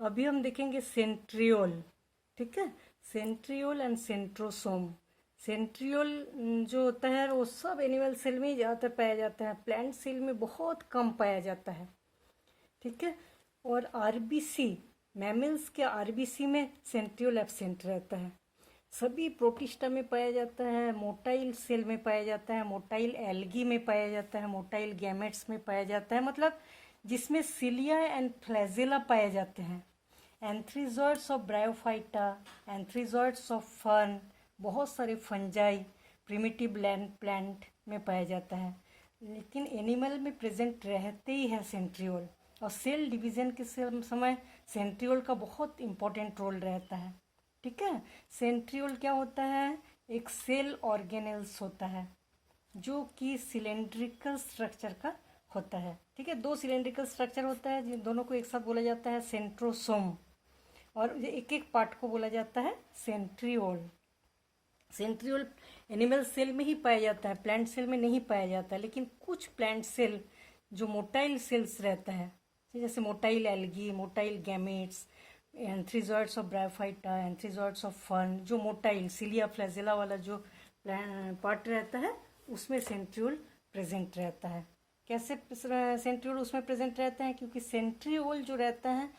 अभी हम देखेंगे सेंट्रियोल। ठीक है, सेंट्रियोल एंड सेंट्रोसोम। सेंट्रियोल जो होता है वो सब एनिमल सेल में ही ज़्यादातर पाया जाता है, प्लांट सेल में बहुत कम पाया जाता है। ठीक है, और आरबीसी, मैमल्स के आरबीसी में सेंट्रियोल एब्सेंट रहता है। सभी प्रोटिस्टा में पाया जाता है, मोटाइल सेल में पाया जाता है, मोटाइल एल्गी में पाया जाता है, मोटाइल गैमेट्स में पाया जाता है, मतलब जिसमें सिलिया एंड फ्लैजेला पाए जाते हैं। एंथ्रीजॉइड्स of Bryophyta, antherozoids of fern, बहुत सारे फंजाई प्रिमिटिव लैंड प्लांट में पाया जाता है। लेकिन एनिमल में प्रेजेंट रहते ही है सेंट्रियोल, और सेल डिवीजन के समय सेंट्रियोल का बहुत इंपॉर्टेंट रोल रहता है। ठीक है, सेंट्रियोल क्या होता है? एक सेल ऑर्गेनेल्स होता है जो कि सिलेंड्रिकल स्ट्रक्चर का होता है। ठीक है, दो सिलेंड्रिकल स्ट्रक्चर होता है जिन दोनों को एक साथ बोला जाता है सेंट्रोसोम, और एक एक पार्ट को बोला जाता है सेंट्रियोल। सेंट्रियोल एनिमल सेल में ही पाया जाता है, प्लांट सेल में नहीं पाया जाता है। लेकिन कुछ प्लांट सेल जो मोटाइल सेल्स रहता है, जैसे motile algae, motile gametes, antherozoids of Bryophyta, antherozoids of fern, जो मोटाइल सिलिया फ्लैजेला वाला जो पार्ट रहता है उसमें सेंट्रियोल प्रेजेंट रहता है। कैसे सेंट्रियोल उसमें प्रेजेंट रहता है? क्योंकि सेंट्रियोल जो रहता है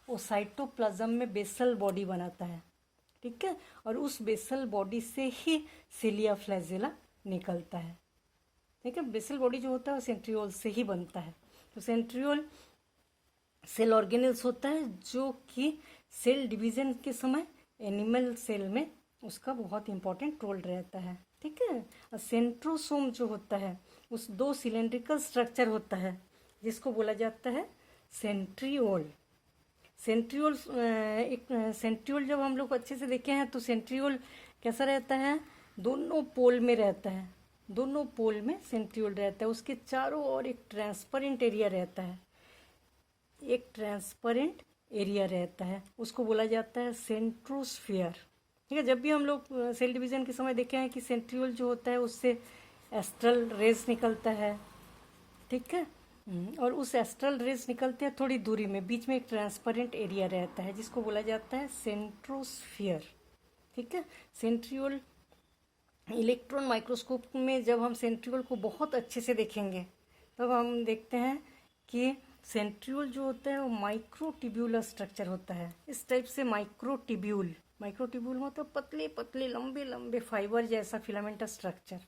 वो साइटोप्लाज्म में बेसल बॉडी बनाता है। ठीक है, और उस बेसल बॉडी से ही सिलिया फ्लैजेला निकलता है। ठीक है, बेसल बॉडी जो होता है वो सेंट्रियोल से ही बनता है। तो सेंट्रियोल सेल ऑर्गेनेल्स होता है जो कि सेल डिवीजन के समय एनिमल सेल में उसका बहुत इंपॉर्टेंट रोल रहता है। ठीक है, और सेंट्रोसोम जो होता है उस दो सिलेंड्रिकल स्ट्रक्चर होता है जिसको बोला जाता है सेंट्रियोल। सेंट्रियोल एक सेंट्रियोल जब हम लोग अच्छे से देखे हैं तो सेंट्रियोल कैसा रहता है? दोनों पोल में रहता है, दोनों पोल में सेंट्रियोल रहता है। उसके चारों ओर एक ट्रांसपेरेंट एरिया रहता है, एक ट्रांसपेरेंट एरिया रहता है, उसको बोला जाता है सेंट्रोस्फियर। ठीक है, जब भी हम लोग सेल डिवीजन के समय देखे हैं कि सेंट्रियोल जो होता है उससे एस्ट्रल रेज निकलता है। ठीक है, और उस एस्ट्रल रेज निकलते हैं थोड़ी दूरी में, बीच में एक ट्रांसपेरेंट एरिया रहता है जिसको बोला जाता है सेंट्रोस्फियर। ठीक है, सेंट्रियोल इलेक्ट्रॉन माइक्रोस्कोप में जब हम सेंट्रियोल को बहुत अच्छे से देखेंगे तब हम देखते हैं कि सेंट्रियोल जो होता है वो माइक्रोट्यूब्यूलर स्ट्रक्चर होता है। इस टाइप से माइक्रोट्यूब्यूल, माइक्रोट्यूब्यूल मतलब पतले पतले लंबे लंबे फाइबर जैसा फिलामेंटस स्ट्रक्चर,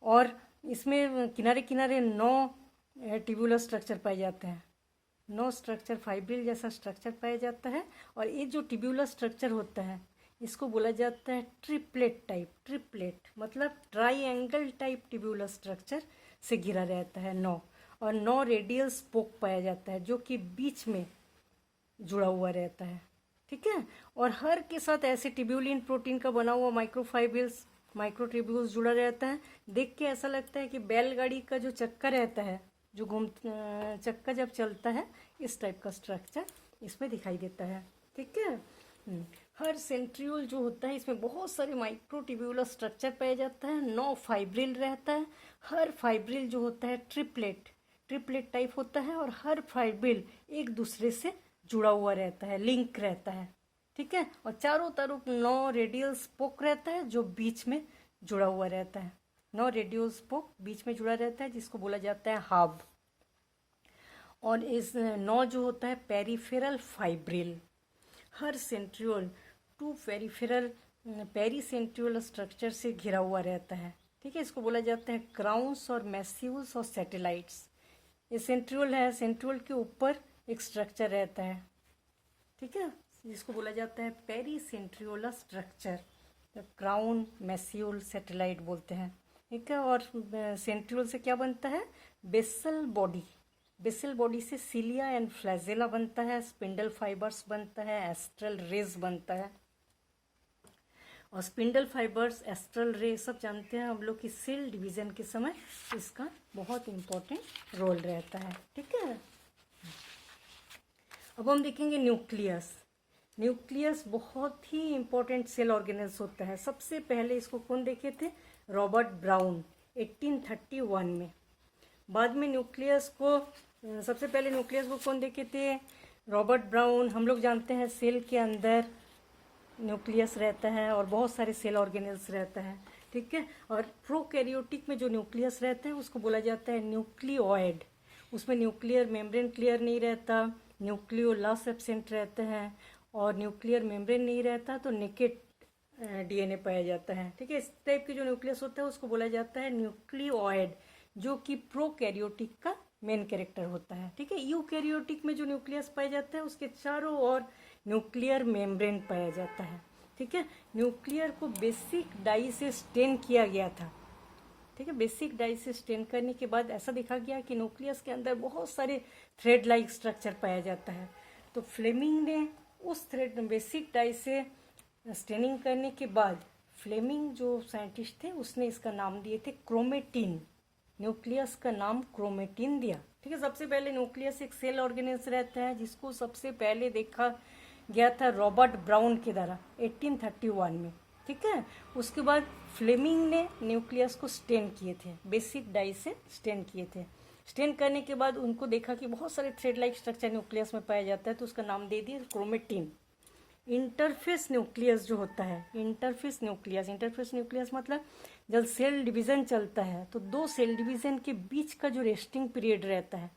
और इसमें किनारे किनारे 9 ट्यूबुलर स्ट्रक्चर पाए जाते हैं, 9 स्ट्रक्चर फाइब्रिल जैसा स्ट्रक्चर पाया जाता है। और ये जो ट्यूबुलर स्ट्रक्चर होता है इसको बोला जाता है ट्रिपलेट टाइप। ट्रिपलेट मतलब ट्राइएंगल टाइप ट्यूबुलर स्ट्रक्चर से घिरा रहता है 9, और 9 रेडियल स्पोक पाया जाता है जो कि बीच में जुड़ा हुआ रहता है। ठीक है, और हर के साथ ऐसे ट्यूब्यूलिन प्रोटीन का बना हुआ माइक्रोफाइब्रिल्स, माइक्रोट्यूब्यूल्स जुड़ा रहता है। देख के ऐसा लगता है कि बैलगाड़ी का जो चक्का रहता है, जो चक्का जब चलता है, इस टाइप का स्ट्रक्चर इसमें दिखाई देता है। ठीक है, हर सेंट्रियोल जो होता है इसमें बहुत सारे माइक्रोट्यूब्यूलर स्ट्रक्चर पाया जाता है, 9 फाइब्रिल रहता है। हर फाइब्रिल जो होता है ट्रिपलेट, ट्रिपलेट टाइप होता है, और हर फाइब्रिल एक दूसरे से जुड़ा हुआ रहता है, लिंक रहता है। ठीक है, और चारों तरफ 9 रेडियल स्पोक रहता है जो बीच में जुड़ा हुआ रहता है। 9 रेडियल स्पोक बीच में जुड़ा रहता है जिसको बोला जाता है हब। और इस 9 जो होता है पेरिफेरल फाइब्रिल। हर सेंट्रियोल 2 पेरिफेरल पेरीसेंट्रियोल स्ट्रक्चर से घिरा हुआ रहता है। ठीक है, इसको बोला जाता है क्राउन्स और मैस्यूल्स और सैटेलाइट्स। ये सेंट्रियोल है, सेंट्रियोल के ऊपर एक स्ट्रक्चर रहता है। ठीक है, जिसको बोला जाता है पेरीसेंट्रियोला स्ट्रक्चर, क्राउन, मैस्यूल, सैटेलाइट बोलते हैं। ठीक है, और सेंट्रियोल से क्या बनता है? Basal body. बेसल बॉडी से सिलिया एंड फ्लैजेला बनता है, स्पिंडल फाइबर्स बनता है, एस्ट्रल रेज बनता है। और स्पिंडल फाइबर्स, एस्ट्रल रे सब जानते हैं हम लोग कि सेल डिवीजन के समय इसका बहुत इंपॉर्टेंट रोल रहता है। ठीक है, अब हम देखेंगे न्यूक्लियस। न्यूक्लियस बहुत ही इंपॉर्टेंट सेल ऑर्गेनेल्स होता है। सबसे पहले इसको कौन देखे थे? रॉबर्ट ब्राउन 1831 में। बाद में न्यूक्लियस को सबसे पहले न्यूक्लियस को कौन देखे थे? रॉबर्ट ब्राउन, हम लोग जानते हैं सेल के अंदर न्यूक्लियस रहता है और बहुत सारे सेल ऑर्गेनेल्स रहता है, ठीक है। और प्रोकैरियोटिक में जो न्यूक्लियस रहता है उसको बोला जाता है न्यूक्लियोइड। उसमें न्यूक्लियर मेम्ब्रेन क्लियर नहीं रहता, न्यूक्लियोलस एब्सेंट रहते हैं, और न्यूक्लियर मेम्ब्रेन नहीं रहता तो नेकेड डीएनए पाया जाता है, ठीक है। इस टाइप के जो न्यूक्लियस होता है उसको बोला जाता है न्यूक्लियोइड, जो कि प्रोकैरियोटिक का मेन कैरेक्टर होता है, ठीक है। यूकैरियोटिक में जो न्यूक्लियस पाया जाता है उसके चारों ओर न्यूक्लियर मेम्ब्रेन पाया जाता है, ठीक है। न्यूक्लियर को बेसिक डाई से स्टेन किया गया था, ठीक है। बेसिक डाई से स्टेन करने के बाद ऐसा देखा गया कि न्यूक्लियस के अंदर बहुत सारे थ्रेड लाइक स्ट्रक्चर पाया जाता है। तो फ्लेमिंग ने उस थ्रेड बेसिक डाई से स्टेनिंग करने के बाद, फ्लेमिंग जो साइंटिस्ट थे उसने इसका नाम दिए थे क्रोमेटिन। न्यूक्लियस का नाम क्रोमेटिन दिया, ठीक है। सबसे पहले न्यूक्लियस एक सेल ऑर्गेनेल्स रहता है जिसको सबसे पहले देखा गया था रॉबर्ट ब्राउन के द्वारा 1831 में, ठीक है। उसके बाद फ्लेमिंग ने न्यूक्लियस को स्टेन किए थे, बेसिक डाई से स्टेन किए थे। स्टेन करने के बाद उनको देखा कि बहुत सारे थ्रेड लाइक स्ट्रक्चर न्यूक्लियस में पाया जाता है, तो उसका नाम दे दिया क्रोमेटिन। इंटरफेस न्यूक्लियस जो होता है, इंटरफेस न्यूक्लियस मतलब जब सेल डिवीजन चलता है तो दो सेल डिवीजन के बीच का जो रेस्टिंग पीरियड रहता है,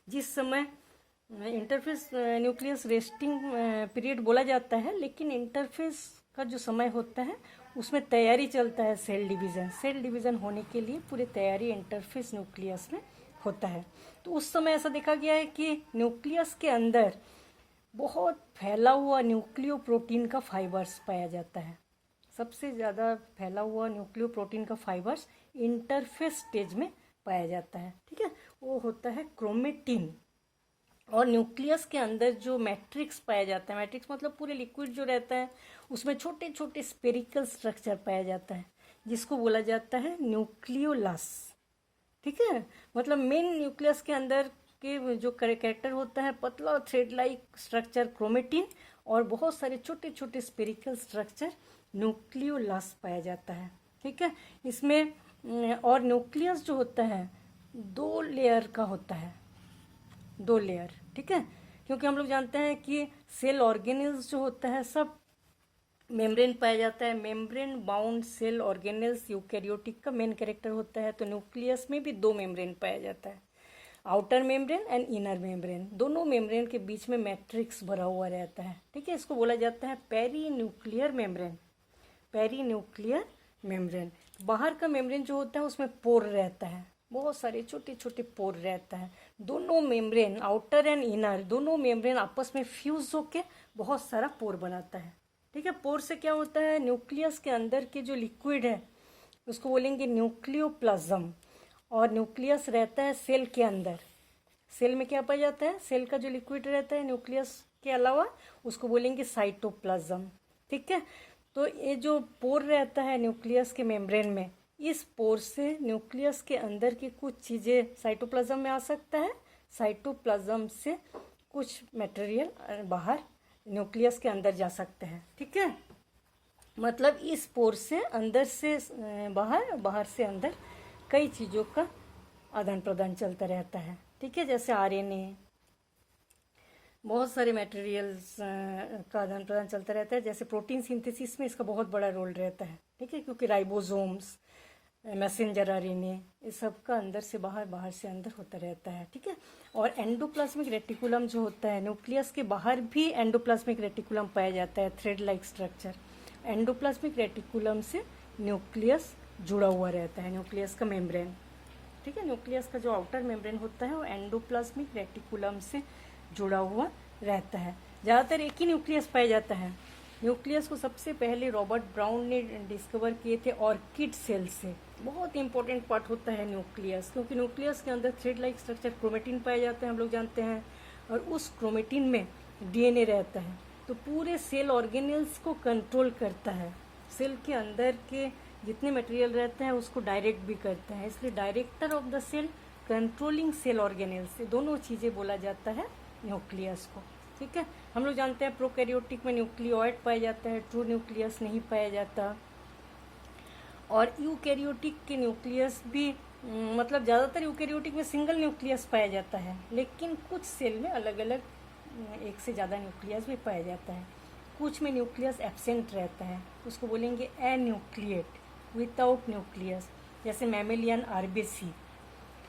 जिस समय इंटरफेस न्यूक्लियस रेस्टिंग पीरियड बोला जाता है, लेकिन इंटरफेस का जो समय होता है उसमें तैयारी चलता है सेल डिवीजन होने के लिए पूरी तैयारी इंटरफेस न्यूक्लियस में होता है। तो उस समय ऐसा देखा गया है कि न्यूक्लियस के अंदर बहुत फैला हुआ न्यूक्लियो प्रोटीन का फाइबर्स पाया जाता है। सबसे ज़्यादा फैला हुआ न्यूक्लियो प्रोटीन का फाइबर्स इंटरफेस स्टेज में पाया जाता है, ठीक है। वो होता है क्रोमेटिन। और न्यूक्लियस के अंदर जो मैट्रिक्स पाया जाता है, मैट्रिक्स मतलब पूरे लिक्विड जो रहता है उसमें छोटे छोटे स्पेरिकल स्ट्रक्चर पाया जाता है, जिसको बोला जाता है न्यूक्लियोलस, ठीक है। मतलब मेन न्यूक्लियस के अंदर के जो कैरेक्टर होता है पतला थ्रेड लाइक स्ट्रक्चर क्रोमेटिन, और बहुत सारे छोटे छोटे स्पेरिकल स्ट्रक्चर न्यूक्लियोलस पाया जाता है, ठीक है। इसमें और न्यूक्लियस जो होता है 2 लेयर का होता है, 2 लेयर, ठीक है। क्योंकि हम लोग जानते हैं कि सेल ऑर्गेनेल्स जो होता है सब मेम्ब्रेन पाया जाता है, membrane bound cell organelles eukaryotic का मेन कैरेक्टर होता है। तो न्यूक्लियस में भी 2 मेम्ब्रेन पाया जाता है, outer membrane and inner membrane. दोनों मेम्ब्रेन के बीच में मैट्रिक्स भरा हुआ रहता है, ठीक है। इसको बोला जाता है perinuclear membrane, perinuclear membrane. बाहर का मेम्ब्रेन जो होता है उसमें पोर रहता है, बहुत सारे छोटे छोटे पोर रहता है। दोनों मेम्ब्रेन आउटर एंड इनर दोनों मेम्ब्रेन आपस में फ्यूज होके बहुत सारा पोर बनाता है, ठीक है। पोर से क्या होता है, न्यूक्लियस के अंदर के जो लिक्विड है उसको बोलेंगे न्यूक्लियोप्लाज्म। और न्यूक्लियस रहता है सेल के अंदर, सेल में क्या पाया जाता है, सेल का जो लिक्विड रहता है न्यूक्लियस के अलावा उसको बोलेंगे साइटोप्लाज्म, ठीक है। तो ये जो पोर रहता है न्यूक्लियस के मेम्ब्रेन में, इस पोर से न्यूक्लियस के अंदर की कुछ चीज़ें साइटोप्लाज्म में आ सकता है, साइटोप्लाज्म से कुछ मटेरियल बाहर न्यूक्लियस के अंदर जा सकते हैं, ठीक है। मतलब इस पोर से अंदर से बाहर, बाहर से अंदर कई चीज़ों का आदान प्रदान चलता रहता है, ठीक है। जैसे आरएनए, बहुत सारे मटेरियल्स का आदान प्रदान चलता रहता है। जैसे प्रोटीन सिंथेसिस में इसका बहुत बड़ा रोल रहता है, ठीक है, क्योंकि राइबोसोम्स, मैसेंजर आरएनए, इस सब का अंदर से बाहर, बाहर से अंदर होता रहता है, ठीक है। और एंडोप्लाज्मिक रेटिकुलम जो होता है, न्यूक्लियस के बाहर भी एंडोप्लाज्मिक रेटिकुलम पाया जाता है, thread like structure. Endoplasmic reticulum से न्यूक्लियस जुड़ा हुआ रहता है, न्यूक्लियस का मेम्ब्रेन, ठीक है। न्यूक्लियस का जो आउटर मेम्ब्रेन होता है वो एंडोप्लाज्मिक रेटिकुलम से जुड़ा हुआ रहता है। ज़्यादातर एक ही न्यूक्लियस पाया जाता है। न्यूक्लियस को सबसे पहले रॉबर्ट ब्राउन ने डिस्कवर किए थे ऑर्किड सेल से। बहुत इंपॉर्टेंट पार्ट होता है न्यूक्लियस, क्योंकि न्यूक्लियस के अंदर थ्रेड लाइक स्ट्रक्चर क्रोमेटिन पाया जाता है, हम लोग जानते हैं, और उस क्रोमेटिन में डीएनए रहता है। तो पूरे सेल ऑर्गेनेल्स को कंट्रोल करता है, सेल के अंदर के जितने मटेरियल रहते हैं उसको डायरेक्ट भी करता है, इसलिए director of the cell, controlling cell organelles, से दोनों चीज़ें बोला जाता है न्यूक्लियस को, ठीक है। हम लोग जानते हैं प्रोकैरियोटिक में न्यूक्लियोइड पाया जाता है, ट्रू न्यूक्लियस नहीं पाया जाता। और यूकैरियोटिक के न्यूक्लियस भी मतलब ज़्यादातर यूकैरियोटिक में सिंगल न्यूक्लियस पाया जाता है, लेकिन कुछ सेल में अलग अलग एक से ज़्यादा न्यूक्लियस भी पाया जाता है। कुछ में न्यूक्लियस एब्सेंट रहता है, उसको बोलेंगे एन्यूक्लिएट, विदाउट न्यूक्लियस, जैसे मैमेलियन आरबीसी,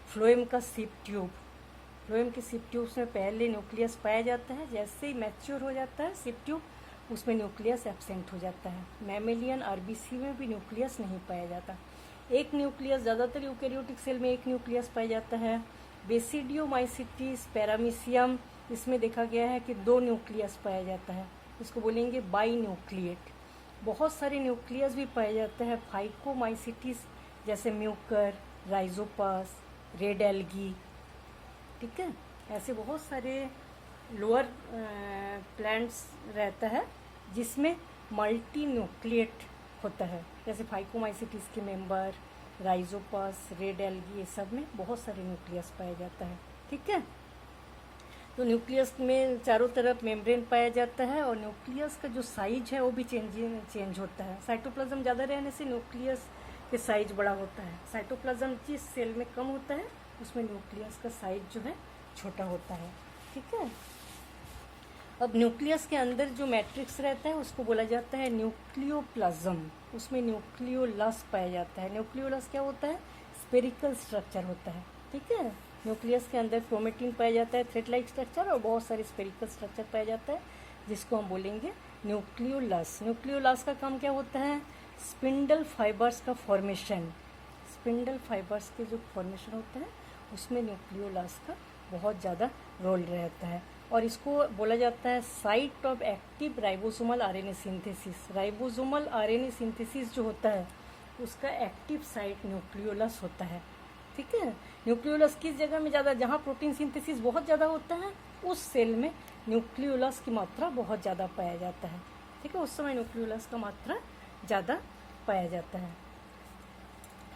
फ्लोएम का सिप ट्यूब। फ्लोएम के सिप ट्यूब्स में पहले न्यूक्लियस पाया जाता है, जैसे ही मैच्योर हो जाता है सिप ट्यूब उसमें न्यूक्लियस एब्सेंट हो जाता है। मैमेलियन आरबीसी में भी न्यूक्लियस नहीं पाया जाता। एक न्यूक्लियस, ज़्यादातर यूकेरियोटिक सेल में एक न्यूक्लियस पाया जाता है। बेसिडियोमाइसिटिस, पैरामीशियम, इसमें देखा गया है कि 2 न्यूक्लियस पाया जाता है, इसको बोलेंगे बाई न्यूक्लिएट। बहुत सारे न्यूक्लियस भी पाया जाता है। फाइकोमाइसिटिस जैसे म्यूकर, राइजोपस, रेड एल्गी, ठीक है, ऐसे बहुत सारे लोअर प्लांट्स रहता है जिसमें मल्टी न्यूक्लिएट होता है, जैसे फाइकोमाइसिटिस के मेंबर, राइजोपस, रेड एल्गी, ये सब में बहुत सारे न्यूक्लियस पाया जाता है, ठीक है। तो न्यूक्लियस में चारों तरफ मेम्ब्रेन पाया जाता है और न्यूक्लियस का जो साइज है वो भी चेंज होता है। साइटोप्लाज्म ज़्यादा रहने से न्यूक्लियस के साइज बड़ा होता है। साइटोप्लाज्म जिस सेल में कम होता है उसमें न्यूक्लियस का साइज जो है छोटा होता है, ठीक है। अब न्यूक्लियस के अंदर जो मैट्रिक्स रहता है उसको बोला जाता है न्यूक्लियोप्लाज्म। उसमें न्यूक्लियोलस पाया जाता है। न्यूक्लियोलस क्या होता है? स्पेरिकल स्ट्रक्चर होता है, ठीक है। न्यूक्लियस के अंदर क्रोमेटिन पाया जाता है, थ्रेड लाइक स्ट्रक्चर, और बहुत सारे स्पेरिकल स्ट्रक्चर पाया जाता है जिसको हम बोलेंगे न्यूक्लियोलस। न्यूक्लियोलस का काम क्या होता है? स्पिंडल फाइबर्स का फॉर्मेशन। स्पिंडल फाइबर्स के जो फॉर्मेशन होता है उसमें न्यूक्लियोलस का बहुत ज़्यादा रोल रहता है और इसको बोला जाता है site of active ribosomal RNA synthesis. Ribosomal RNA synthesis जो होता है उसका एक्टिव साइट न्यूक्लियोलस होता है, ठीक है। न्यूक्लियोलस किस जगह में ज़्यादा? जहाँ प्रोटीन सिंथेसिस बहुत ज़्यादा होता है उस सेल में न्यूक्लियोलस की मात्रा बहुत ज़्यादा पाया जाता है, ठीक है। उस समय न्यूक्लियोलस का मात्रा ज़्यादा पाया जाता है।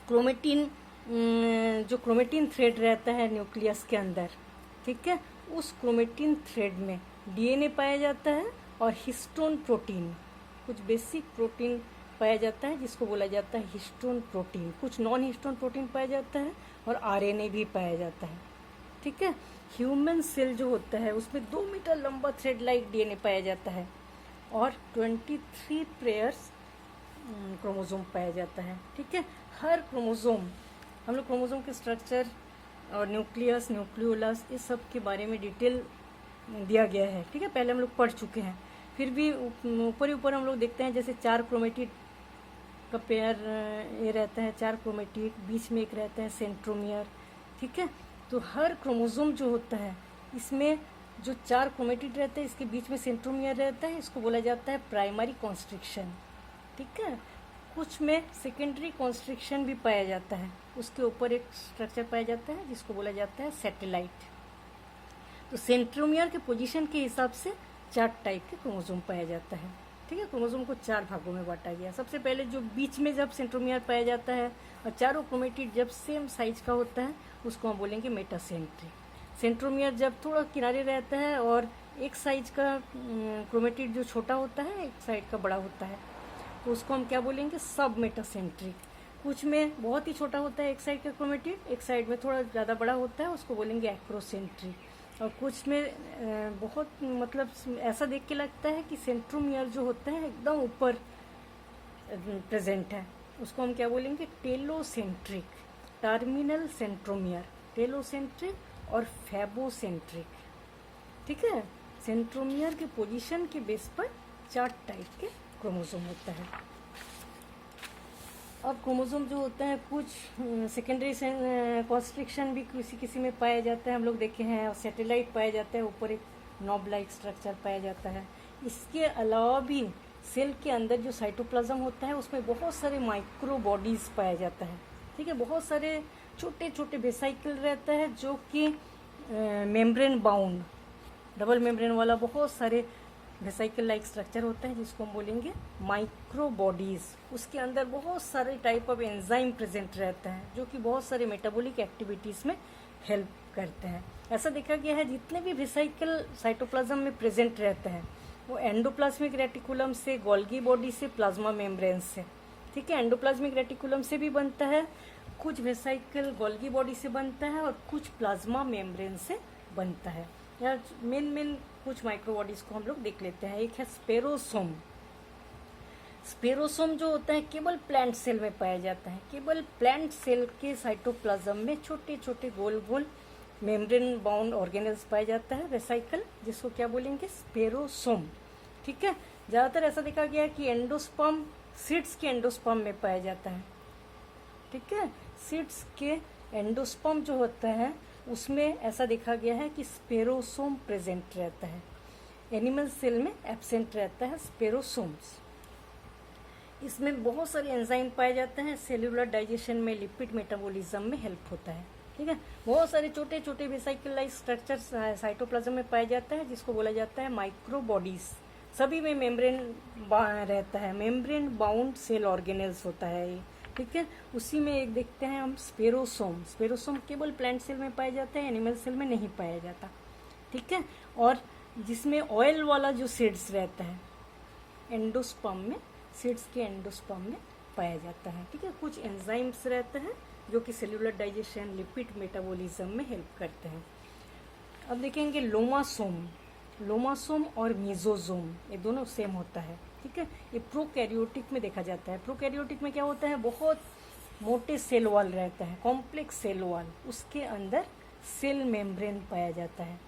क्रोमेटिन, जो क्रोमेटिन थ्रेड रहता है न्यूक्लियस के अंदर, ठीक है, उस क्रोमेटिन थ्रेड में डीएनए पाया जाता है और हिस्टोन प्रोटीन, कुछ बेसिक प्रोटीन पाया जाता है जिसको बोला जाता है हिस्टोन प्रोटीन। कुछ नॉन हिस्टोन प्रोटीन पाया जाता है और आरएनए भी पाया जाता है, ठीक है। ह्यूमन सेल जो होता है उसमें 2 मीटर लंबा थ्रेड लाइक डीएनए पाया जाता है और 23 पेयर्स क्रोमोसोम पाया जाता है, ठीक है। हर क्रोमोसोम, हम लोग क्रोमोसोम के स्ट्रक्चर और न्यूक्लियस, न्यूक्लियोलस, इस सब के बारे में डिटेल दिया गया है, ठीक है, पहले हम लोग पढ़ चुके हैं। फिर भी ऊपर ही ऊपर हम लोग देखते हैं जैसे 4 क्रोमेटिड का पेयर ये रहता है, 4 क्रोमेटिड, बीच में एक रहता है सेंट्रोमियर, ठीक है। तो हर क्रोमोसोम जो होता है इसमें जो 4 क्रोमेटिड रहते हैं इसके बीच में सेंट्रोमियर रहता है, इसको बोला जाता है प्राइमरी कॉन्स्ट्रिक्शन, ठीक है। कुछ में सेकेंडरी कॉन्स्ट्रिक्शन भी पाया जाता है, उसके ऊपर एक स्ट्रक्चर पाया जाता है जिसको बोला जाता है सैटेलाइट। तो सेंट्रोमियर के पोजीशन के हिसाब से 4 टाइप के क्रोमोसोम पाया जाता है, ठीक है। क्रोमोसोम को 4 भागों में बांटा गया। सबसे पहले जो बीच में जब सेंट्रोमियर पाया जाता है और चारों क्रोमेटिड जब सेम साइज का होता है उसको हम बोलेंगे मेटासेंट्री। सेंट्रोमियर जब थोड़ा किनारे रहता है और एक साइज का क्रोमेटिड जो छोटा होता है एक साइड का बड़ा होता है तो उसको हम क्या बोलेंगे? सब मेटासेंट्रिक। कुछ में बहुत ही छोटा होता है एक साइड का क्रोमेटिड, एक साइड में थोड़ा ज़्यादा बड़ा होता है, उसको बोलेंगे एक्रोसेंट्रिक। और कुछ में बहुत मतलब ऐसा देख के लगता है कि सेंट्रोमियर जो होता है एकदम ऊपर प्रेजेंट है, उसको हम क्या बोलेंगे? टेलोसेंट्रिक। टर्मिनल सेंट्रोमियर, टेलोसेंट्रिक और फैबोसेंट्रिक, ठीक है। सेंट्रोमियर के पोजीशन के बेस पर 4 टाइप के क्रोमोसोम होता है। अब क्रोमोसोम जो होता है कुछ सेकेंडरी कॉन्स्ट्रिक्शन भी किसी किसी में पाया जाता है, हम लोग देखे हैं। और सैटेलाइट पाया जाता है, ऊपर एक नॉब लाइक स्ट्रक्चर पाया जाता है। इसके अलावा भी सेल के अंदर जो साइटोप्लाज्म होता है उसमें बहुत सारे माइक्रो बॉडीज पाया जाता है, ठीक है। बहुत सारे छोटे छोटे वेसाइकल रहता है जो कि मेम्ब्रेन बाउंड, डबल मेम्ब्रेन वाला बहुत सारे वेसाइकल लाइक स्ट्रक्चर होता है जिसको हम बोलेंगे माइक्रो बॉडीज। उसके अंदर बहुत सारे टाइप ऑफ एंजाइम प्रेजेंट रहता है जो कि बहुत सारे मेटाबॉलिक एक्टिविटीज में हेल्प करते हैं। ऐसा देखा गया है जितने भी वेसाइकल साइटोप्लाज्म में प्रेजेंट रहते हैं वो एंडोप्लाज्मिक रेटिकुलम से, गोल्गी बॉडी से, प्लाज्मा मेम्ब्रेन से, ठीक है। एंडोप्लाज्मिक रेटिकुलम से भी बनता है, कुछ वेसाइकल गोल्गी बॉडी से बनता है और कुछ प्लाज्मा मेम्ब्रेन से बनता है। या मेन कुछ माइक्रोबॉडीज को हम लोग देख लेते हैं। एक है स्पेरोसोम। स्पेरोसोम जो होता है केवल प्लांट सेल में पाया जाता है। केवल प्लांट सेल के साइटोप्लाज्म में छोटे छोटे गोल गोल मेम्ब्रेन बाउंड ऑर्गेनेल्स पाया जाता है, वेसाइकल, जिसको क्या बोलेंगे, स्पेरोसोम। ठीक है, ज़्यादातर ऐसा देखा गया है कि एंडोस्पर्म सीड्स के एंडोस्पर्म में पाया जाता है। ठीक है, सीड्स के एंडोस्पर्म जो होता है उसमें ऐसा देखा गया है कि स्पेरोसोम प्रेजेंट रहता है। एनिमल सेल में एब्सेंट रहता है स्पेरोसोम्स। इसमें बहुत सारे एंजाइम पाए जाते हैं। सेल्यूलर डाइजेशन में, लिपिड मेटाबॉलिज्म में हेल्प होता है। ठीक है, बहुत सारे छोटे छोटे वेसिकल लाइक स्ट्रक्चर साइटोप्लाज्म में पाया जाता है, जिसको बोला जाता है माइक्रोबॉडीज। सभी में मेम्ब्रेन रहता है, मेम्ब्रेन बाउंड सेल ऑर्गेनेल्स होता है ये। ठीक है, उसी में एक देखते हैं हम स्पेरोसोम। स्पेरोसोम केवल प्लांट सेल में पाया जाता है, एनिमल सेल में नहीं पाया जाता। ठीक है, और जिसमें ऑयल वाला जो सीड्स रहता है एंडोस्पर्म में, सीड्स के एंडोस्पर्म में पाया जाता है। ठीक है, कुछ एंजाइम्स रहते हैं जो कि सेल्यूलर डाइजेशन, लिपिड मेटाबॉलिज्म में हेल्प करते हैं। अब देखेंगे लोमासोम। लोमासोम और मीजोजोम ये दोनों सेम होता है। ठीक है, ये प्रोकैरियोटिक में देखा जाता है। प्रोकैरियोटिक में क्या होता है, बहुत मोटे सेल वॉल रहता है, कॉम्प्लेक्स सेल वॉल, उसके अंदर सेल मेम्ब्रेन पाया जाता है।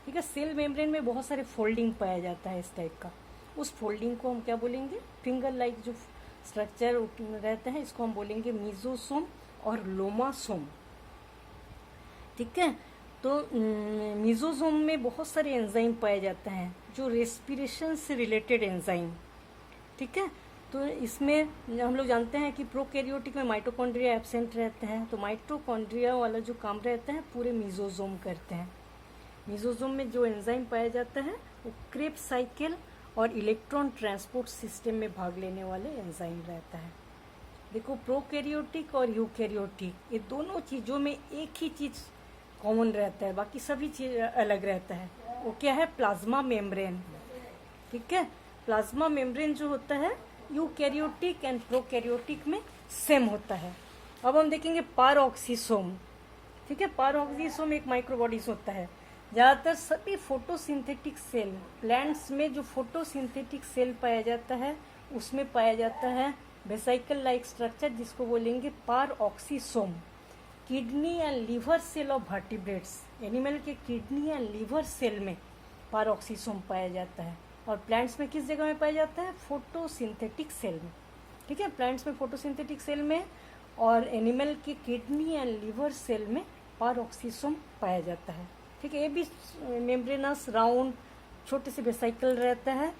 ठीक है, सेल मेम्ब्रेन में बहुत सारे फोल्डिंग पाया जाता है इस टाइप का। उस फोल्डिंग को हम क्या बोलेंगे, फिंगर लाइक जो स्ट्रक्चर रहता है इसको हम बोलेंगे मीजोसोम और लोमासोम। ठीक है, तो मीजोसोम में बहुत सारे एंजाइम पाए जाते हैं जो रेस्पिरेशन से रिलेटेड एंजाइम। ठीक है, तो इसमें हम लोग जानते हैं कि प्रोकैरियोटिक में माइटोकॉन्ड्रिया एब्सेंट रहते हैं, तो माइटोकॉन्ड्रिया वाला जो काम रहता है पूरे मीजोसोम करते हैं। मीजोसोम में जो एंजाइम पाया जाता है वो क्रेब साइकिल और इलेक्ट्रॉन ट्रांसपोर्ट सिस्टम में भाग लेने वाले एंजाइम रहता है। देखो, प्रोकैरियोटिक और यूकैरियोटिक ये दोनों चीज़ों में एक ही चीज़ कॉमन रहता है, बाकी सभी चीज़ अलग रहता है। वो क्या है, प्लाज्मा मेम्ब्रेन। ठीक है, प्लाज्मा मेम्ब्रेन जो होता है यूकैरियोटिक एंड प्रोकैरियोटिक में सेम होता है। अब हम देखेंगे पारऑक्सीसोम। ठीक है, पारऑक्सीसोम एक माइक्रोबॉडीज होता है। ज़्यादातर सभी फोटोसिंथेटिक सेल, प्लांट्स में जो फोटोसिंथेटिक सेल पाया जाता है उसमें पाया जाता है वेसिकल लाइक स्ट्रक्चर, जिसको बोलेंगे peroxisome. Kidney and liver cell of vertebrates, animal के किडनी एंड लीवर सेल में पारऑक्सीसोम पाया जाता है। और प्लांट्स में किस जगह में पाया जाता है, फोटोसिंथेटिक सेल में। ठीक है, प्लांट्स में फोटोसिंथेटिक सेल में और एनिमल के किडनी एंड लीवर सेल में पारऑक्सीसोम पाया जाता है। ठीक है, ये भी मेम्ब्रेनस राउंड छोटे से वेसिकल रहता है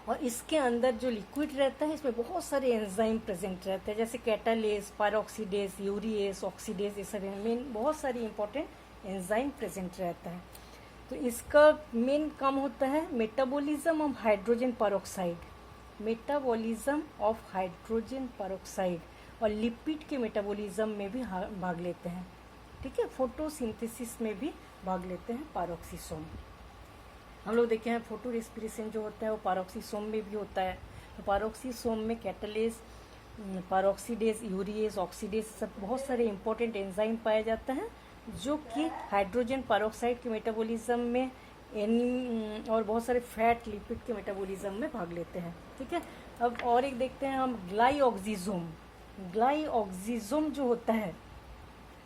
और इसके अंदर जो लिक्विड रहता है इसमें बहुत सारे एंजाइम प्रेजेंट रहते हैं, जैसे कैटालेज, पायरोक्सीडेज, यूरिएज, ऑक्सीडेज, ये सब मेन बहुत सारी इंपॉर्टेंट एंजाइम प्रेजेंट रहता है। तो इसका मेन काम होता है metabolism of hydrogen peroxide, metabolism of hydrogen peroxide, और लिपिड के मेटाबॉलिज्म में भी भाग लेते हैं। ठीक है, फोटोसिंथेसिस में भी भाग लेते हैं पारऑक्सीसोम। हम लोग देखे हैं फोटो रेस्पिरेशन जो होता है वो पारऑक्सीसोम में भी होता है। तो पारऑक्सीसोम में कैटालेज, पायरोक्सीडेज, यूरिएज, ऑक्सीडेज, सब बहुत सारे इंपॉर्टेंट एंजाइम पाया जाता है जो कि हाइड्रोजन पेरोक्साइड के मेटाबॉलिज्म में और बहुत सारे फैट, लिपिड के मेटाबॉलिज्म में भाग लेते हैं। ठीक है, अब और एक देखते हैं हम ग्लाइऑक्सिसोम। ग्लाइऑक्सिसोम जो होता है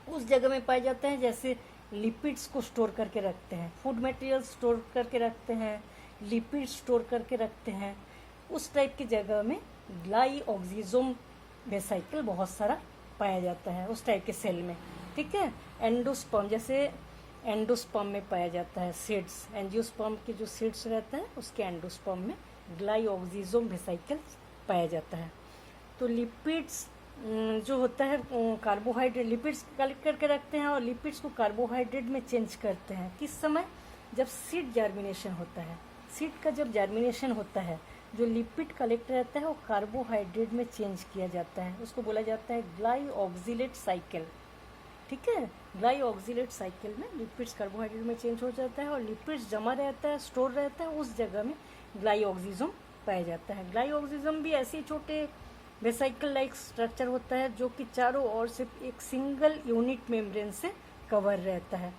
उस जगह में पाया जाता है जैसे लिपिड्स को स्टोर करके रखते हैं, फूड मटेरियल स्टोर करके रखते हैं, लिपिड स्टोर करके रखते हैं, उस टाइप की जगह में ग्लाइऑक्सिसोम वेसिकल बहुत सारा पाया जाता है उस टाइप के सेल में। ठीक है, एंडोस्पर्म, जैसे एंडोस्पर्म में पाया जाता है सीड्स, एंजियोस्पर्म के जो सीड्स रहता है उसके एंडोस्पर्म में ग्लाइऑक्सिसोम वेसिकल पाया जाता है। तो लिपिड्स जो होता है कार्बोहाइड्रेट, लिपिड्स कलेक्ट करके रखते हैं और लिपिड्स को कार्बोहाइड्रेट में चेंज करते हैं। किस समय, जब सीड जर्मिनेशन होता है। सीड का जब जर्मिनेशन होता है जो लिपिड कलेक्ट रहता है वो कार्बोहाइड्रेट में चेंज किया जाता है, उसको बोला जाता है ग्लाइऑक्सिलेट साइकिल। ठीक है, ग्लाइऑक्सिलेट साइकिल में लिपिड्स कार्बोहाइड्रेट में चेंज हो जाता है और लिपिड्स जमा रहता है, स्टोर रहता है, उस जगह में ग्लाइऑक्सिसोम पाया जाता है। ग्लाइऑक्सिसोम भी ऐसे छोटे वेसिकल लाइक स्ट्रक्चर होता है जो कि चारों ओर से एक सिंगल यूनिट मेम्ब्रेन से कवर रहता है।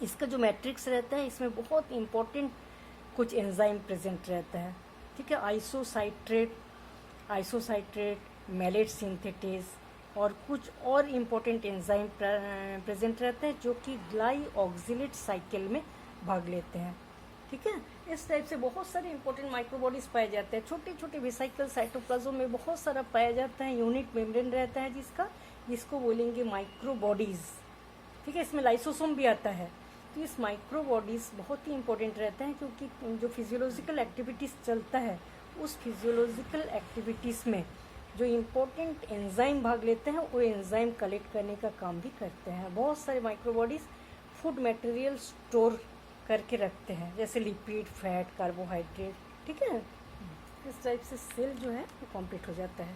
इसका जो मैट्रिक्स रहता है इसमें बहुत इंपॉर्टेंट कुछ एंजाइम प्रेजेंट रहता है, ठीक है। आइसोसाइट्रेट, मैलेट सिंथेटेज और कुछ और इम्पोर्टेंट एंजाइम प्रेजेंट रहते हैं जो कि ग्लाइऑक्सिलेट साइकिल में भाग लेते हैं, ठीक है। इस टाइप से बहुत सारे इंपॉर्टेंट माइक्रोबॉडीज पाए जाते हैं। छोटे छोटे वेसिकल साइटोप्लाज्म में बहुत सारा पाया जाता है। यूनिट मेम्ब्रेन रहता है जिसको बोलेंगे माइक्रोबॉडीज, ठीक है। इसमें लाइसोसोम भी आता है। तो इस माइक्रोबॉडीज बहुत ही इंपॉर्टेंट रहते हैं क्योंकि जो फिजियोलॉजिकल एक्टिविटीज़ चलता है उस फिजियोलॉजिकल एक्टिविटीज़ में जो इम्पोर्टेंट एंजाइम भाग लेते हैं वो एंजाइम कलेक्ट करने का काम भी करते हैं। बहुत सारे माइक्रोबॉडीज फूड मटेरियल स्टोर करके रखते हैं, जैसे लिपिड, फैट, कार्बोहाइड्रेट, ठीक है। इस टाइप से सेल जो है वो कंप्लीट हो जाता है।